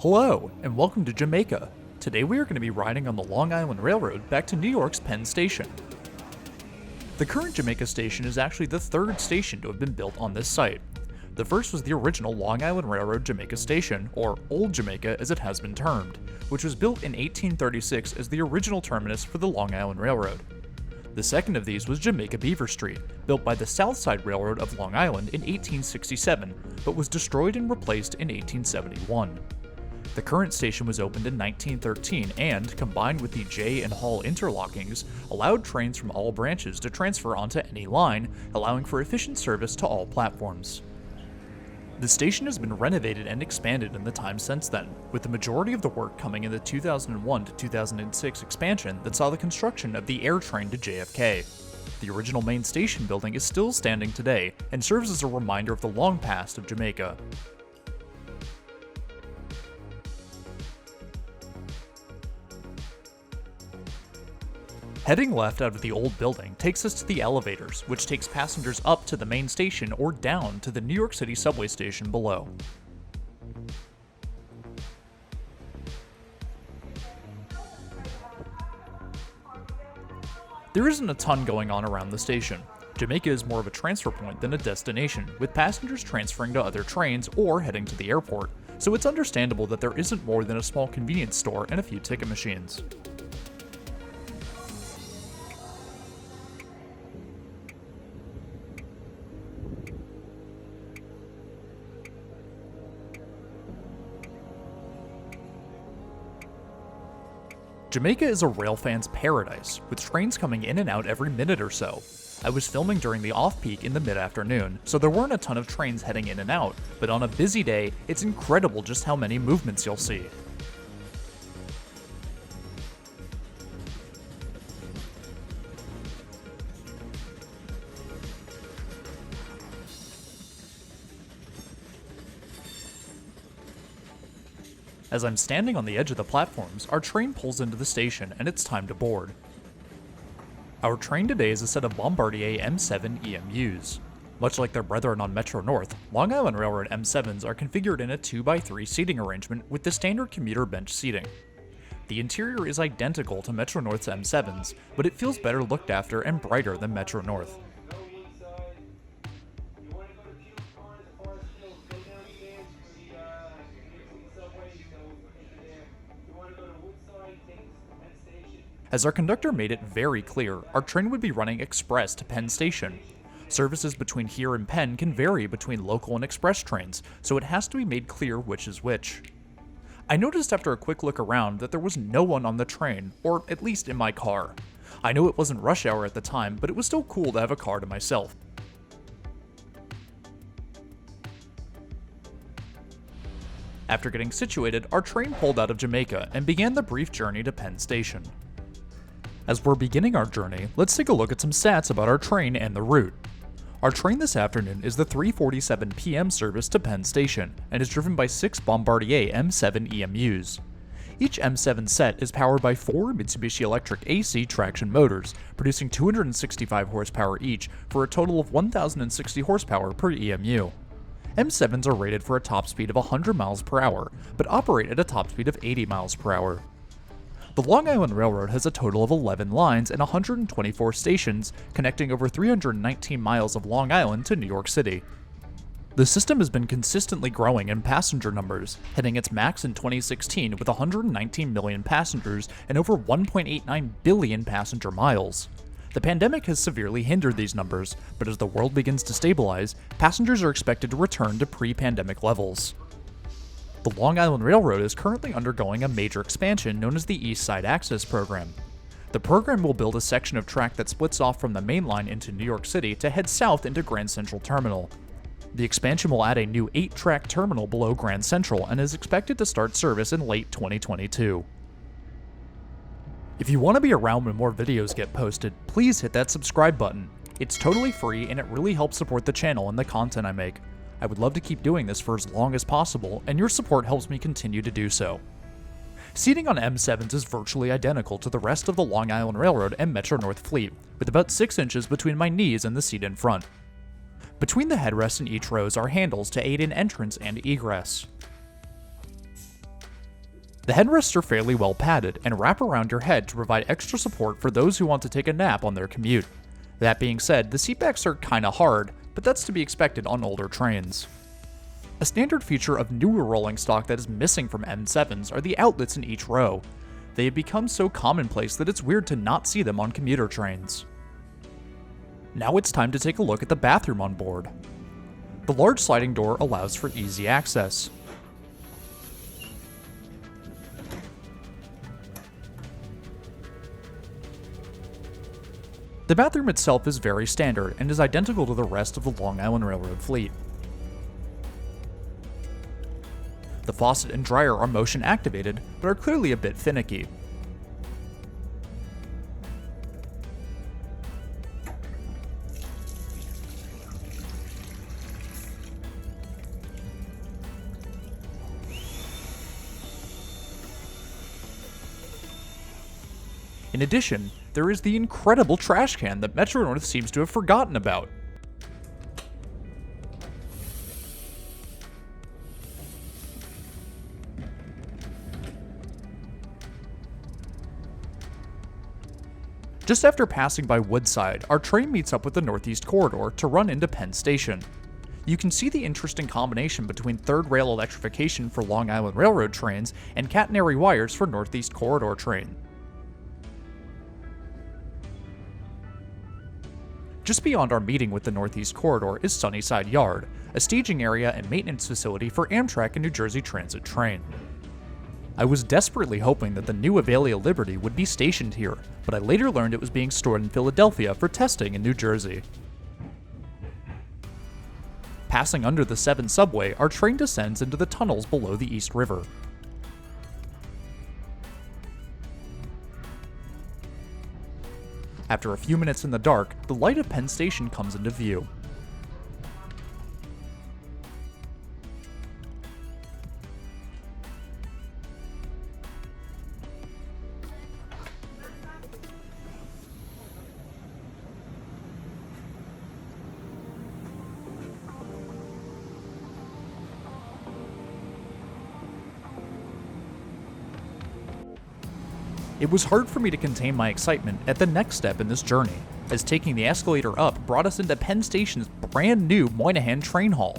Hello, and welcome to Jamaica. Today we are going to be riding on the Long Island Railroad back to New York's Penn Station. The current Jamaica station is actually the third station to have been built on this site. The first was the original Long Island Railroad Jamaica Station, or Old Jamaica as it has been termed, which was built in 1836 as the original terminus for the Long Island Railroad. The second of these was Jamaica Beaver Street, built by the South Side Railroad of Long Island in 1867, but was destroyed and replaced in 1871. The current station was opened in 1913 and, combined with the J and Hall interlockings, allowed trains from all branches to transfer onto any line, allowing for efficient service to all platforms. The station has been renovated and expanded in the time since then, with the majority of the work coming in the 2001 to 2006 expansion that saw the construction of the air train to JFK. The original main station building is still standing today and serves as a reminder of the long past of Jamaica. Heading left out of the old building takes us to the elevators, which takes passengers up to the main station or down to the New York City subway station below. There isn't a ton going on around the station. Jamaica is more of a transfer point than a destination, with passengers transferring to other trains or heading to the airport, so it's understandable that there isn't more than a small convenience store and a few ticket machines. Jamaica is a railfan's paradise, with trains coming in and out every minute or so. I was filming during the off-peak in the mid-afternoon, so there weren't a ton of trains heading in and out, but on a busy day, it's incredible just how many movements you'll see. As I'm standing on the edge of the platforms, our train pulls into the station and it's time to board. Our train today is a set of Bombardier M7 EMUs. Much like their brethren on Metro North, Long Island Railroad M7s are configured in a 2x3 seating arrangement with the standard commuter bench seating. The interior is identical to Metro North's M7s, but it feels better looked after and brighter than Metro North. As our conductor made it very clear, our train would be running express to Penn Station. Services between here and Penn can vary between local and express trains, so it has to be made clear which is which. I noticed after a quick look around that there was no one on the train, or at least in my car. I know it wasn't rush hour at the time, but it was still cool to have a car to myself. After getting situated, our train pulled out of Jamaica and began the brief journey to Penn Station. As we're beginning our journey, let's take a look at some stats about our train and the route. Our train this afternoon is the 3:47 p.m. service to Penn Station, and is driven by 6 Bombardier M7 EMUs. Each M7 set is powered by 4 Mitsubishi Electric AC traction motors, producing 265 horsepower each for a total of 1,060 horsepower per EMU. M7s are rated for a top speed of 100 miles per hour, but operate at a top speed of 80 miles per hour. The Long Island Railroad has a total of 11 lines and 124 stations, connecting over 319 miles of Long Island to New York City. The system has been consistently growing in passenger numbers, hitting its max in 2016 with 119 million passengers and over 1.89 billion passenger miles. The pandemic has severely hindered these numbers, but as the world begins to stabilize, passengers are expected to return to pre-pandemic levels. The Long Island Railroad is currently undergoing a major expansion known as the East Side Access Program. The program will build a section of track that splits off from the main line into New York City to head south into Grand Central Terminal. The expansion will add a new 8-track terminal below Grand Central and is expected to start service in late 2022. If you want to be around when more videos get posted, please hit that subscribe button. It's totally free and it really helps support the channel and the content I make. I would love to keep doing this for as long as possible, and your support helps me continue to do so. Seating on M7s is virtually identical to the rest of the Long Island Railroad and Metro North fleet, with about 6 inches between my knees and the seat in front. Between the headrests in each rows are handles to aid in entrance and egress. The headrests are fairly well padded and wrap around your head to provide extra support for those who want to take a nap on their commute. That being said, the seatbacks are kinda hard, but that's to be expected on older trains. A standard feature of newer rolling stock that is missing from M7s are the outlets in each row. They have become so commonplace that it's weird to not see them on commuter trains. Now it's time to take a look at the bathroom on board. The large sliding door allows for easy access. The bathroom itself is very standard and is identical to the rest of the Long Island Railroad fleet. The faucet and dryer are motion activated, but are clearly a bit finicky. In addition, there is the incredible trash can that Metro North seems to have forgotten about. Just after passing by Woodside, our train meets up with the Northeast Corridor to run into Penn Station. You can see the interesting combination between third rail electrification for Long Island Railroad trains and catenary wires for Northeast Corridor train. Just beyond our meeting with the Northeast Corridor is Sunnyside Yard, a staging area and maintenance facility for Amtrak and New Jersey Transit train. I was desperately hoping that the new Avalia Liberty would be stationed here, but I later learned it was being stored in Philadelphia for testing in New Jersey. Passing under the 7 subway, our train descends into the tunnels below the East River. After a few minutes in the dark, the light of Penn Station comes into view. It was hard for me to contain my excitement at the next step in this journey, as taking the escalator up brought us into Penn Station's brand new Moynihan Train Hall.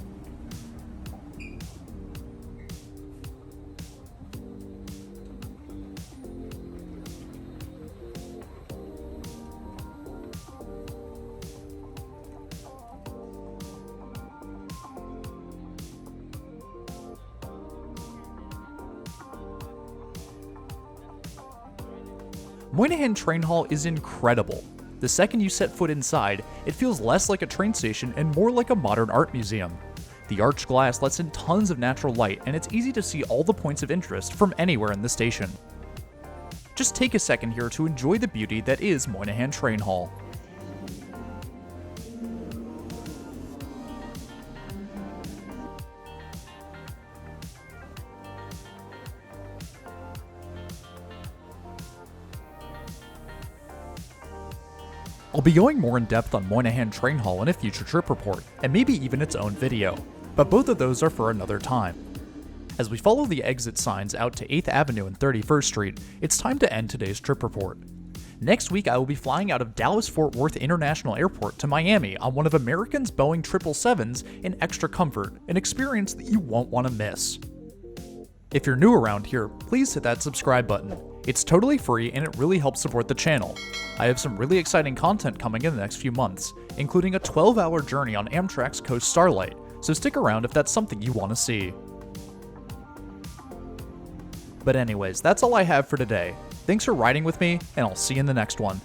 Moynihan Train Hall is incredible. The second you set foot inside, it feels less like a train station and more like a modern art museum. The arched glass lets in tons of natural light, and it's easy to see all the points of interest from anywhere in the station. Just take a second here to enjoy the beauty that is Moynihan Train Hall. I'll be going more in depth on Moynihan Train Hall in a future trip report, and maybe even its own video, but both of those are for another time. As we follow the exit signs out to 8th Avenue and 31st Street, it's time to end today's trip report. Next week I will be flying out of Dallas-Fort Worth International Airport to Miami on one of American's Boeing 777s in extra comfort, an experience that you won't want to miss. If you're new around here, please hit that subscribe button. It's totally free and it really helps support the channel. I have some really exciting content coming in the next few months, including a 12-hour journey on Amtrak's Coast Starlight, so stick around if that's something you want to see. But anyways, that's all I have for today. Thanks for riding with me, and I'll see you in the next one.